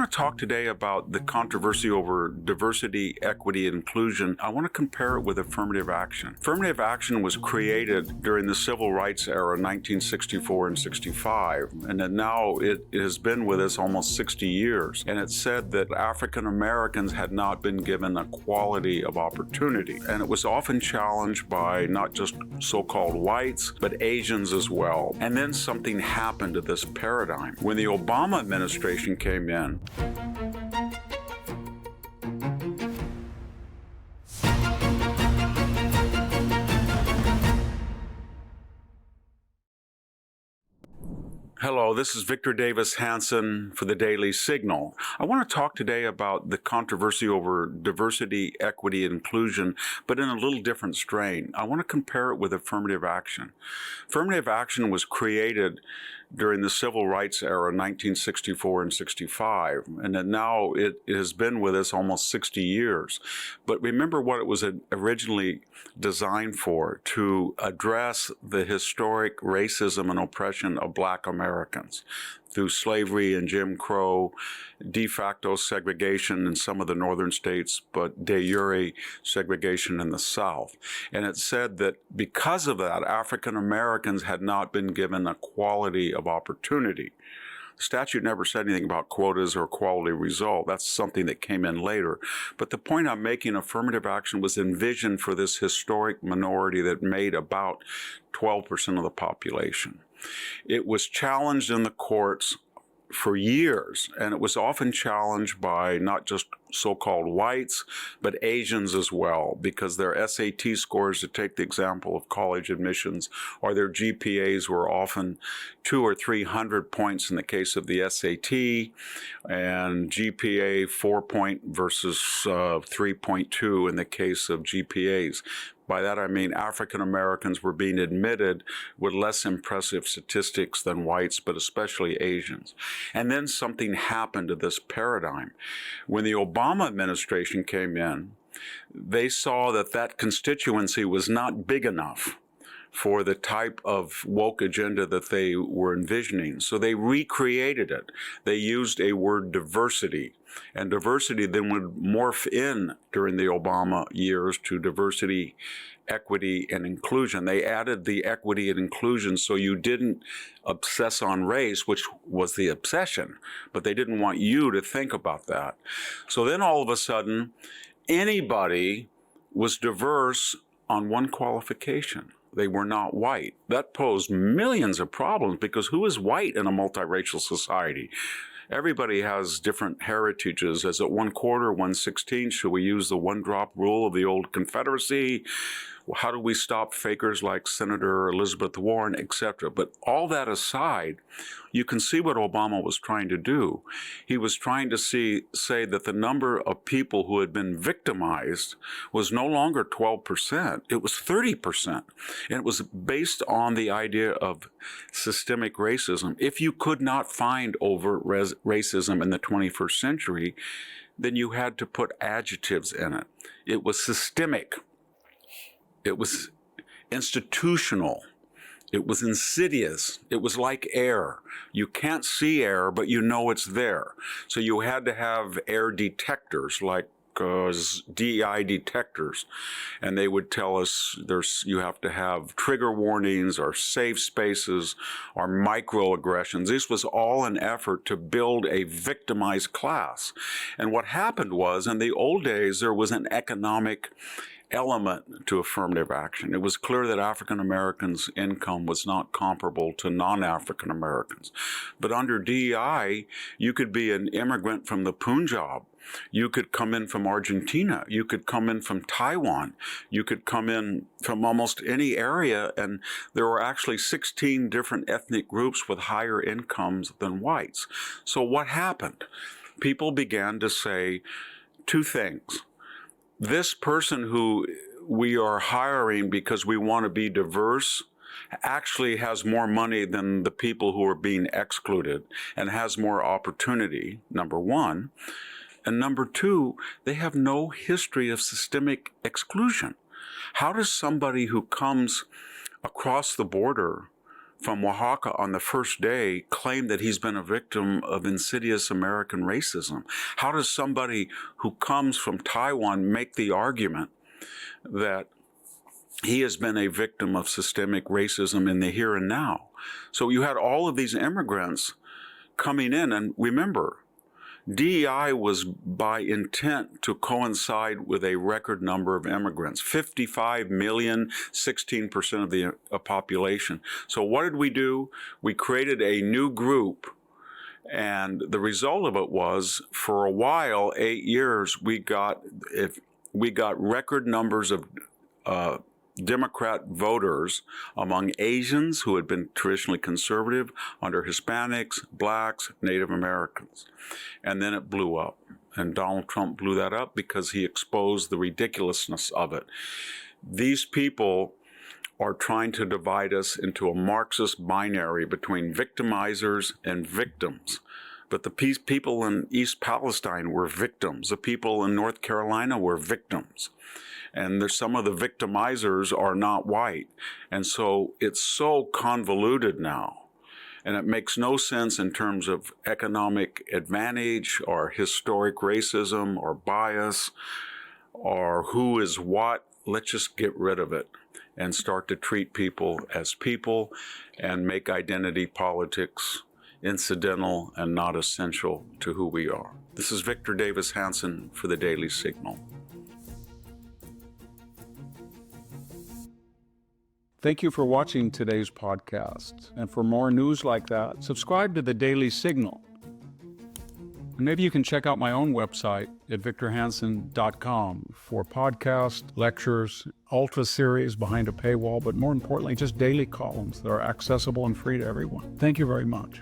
want to talk today about the controversy over diversity, equity, and inclusion. I want to compare it with affirmative action. Affirmative action was created during the civil rights era, 1964 and 65, and then now it has been with us almost 60 years. And it said that African Americans had not been given equality of opportunity. And it was often challenged by not just so-called whites, but Asians as well. And then something happened to this paradigm. When the Obama administration came in, Hello, this is Victor Davis Hanson for the Daily Signal. I want to talk today about the controversy over diversity, equity, and inclusion, but in a little different strain. I want to compare it with affirmative action. Affirmative action was created during the civil rights era, 1964 and 65, and then now it has been with us almost 60 years. But remember what it was originally designed for: to address the historic racism and oppression of Black Americans through slavery and Jim Crow, de facto segregation in some of the northern states, but de jure segregation in the South. And it said that because of that, African Americans had not been given equality of opportunity. The statute never said anything about quotas or quality result. That's something that came in later. But the point I'm making, affirmative action was envisioned for this historic minority that made about 12% of the population. It was challenged in the courts for years, and it was often challenged by not just so-called whites, but Asians as well, because their SAT scores, to take the example of college admissions, or their GPAs were often 200 or 300 points in the case of the SAT, and GPA 4 versus 3.2 in the case of GPAs. By that I mean African Americans were being admitted with less impressive statistics than whites, but especially Asians. And then something happened to this paradigm. When the Obama administration came in, they saw that that constituency was not big enough for the type of woke agenda that they were envisioning. So they recreated it. They used a word diversity, and diversity then would morph in during the Obama years to diversity, equity, and inclusion. They added the equity and inclusion so you didn't obsess on race, which was the obsession, but they didn't want you to think about that. So then all of a sudden, anybody was diverse on one qualification: they were not white. That posed millions of problems, because who is white in a multiracial society? Everybody has different heritages. Is it 1/4, 1/16? Should we use the one-drop rule of the old Confederacy? How do we stop fakers like Senator Elizabeth Warren, etc.? But all that aside, you can see what Obama was trying to do. He was trying to say that the number of people who had been victimized was no longer 12%, it was 30%. And it was based on the idea of systemic racism. If you could not find overt racism in the 21st century, then you had to put adjectives in it. It was systemic. It was institutional. It was insidious. It was like air. You can't see air, but you know it's there. So you had to have air detectors, like DEI detectors, and they would tell us you have to have trigger warnings or safe spaces or microaggressions. This was all an effort to build a victimized class. And what happened was, in the old days, there was an economic element to affirmative action. It was clear that African Americans' income was not comparable to non-African Americans. But under DEI, you could be an immigrant from the Punjab. You could come in from Argentina. You could come in from Taiwan. You could come in from almost any area. And there were actually 16 different ethnic groups with higher incomes than whites. So what happened? People began to say two things. This person who we are hiring because we want to be diverse actually has more money than the people who are being excluded, and has more opportunity, number one. And number two, they have no history of systemic exclusion. How does somebody who comes across the border from Oaxaca on the first day claim that he's been a victim of insidious American racism? How does somebody who comes from Taiwan make the argument that he has been a victim of systemic racism in the here and now? So you had all of these immigrants coming in, and remember, DEI was by intent to coincide with a record number of immigrants, 55 million, 16% of the population. So what did we do? We created a new group, and the result of it was, for a while, 8 years, we got record numbers of Democrat voters among Asians who had been traditionally conservative, under Hispanics, blacks, Native Americans. And then it blew up. And Donald Trump blew that up because he exposed the ridiculousness of it. These people are trying to divide us into a Marxist binary between victimizers and victims. But the people in East Palestine were victims. The people in North Carolina were victims. And there's some of the victimizers are not white. And so it's so convoluted now. And it makes no sense in terms of economic advantage or historic racism or bias or who is what. Let's just get rid of it and start to treat people as people and make identity politics incidental and not essential to who we are. This is Victor Davis Hanson for the Daily Signal. Thank you for watching today's podcast. And for more news like that, subscribe to the Daily Signal. And maybe you can check out my own website at victorhanson.com for podcasts, lectures, ultra series behind a paywall, but more importantly, just daily columns that are accessible and free to everyone. Thank you very much.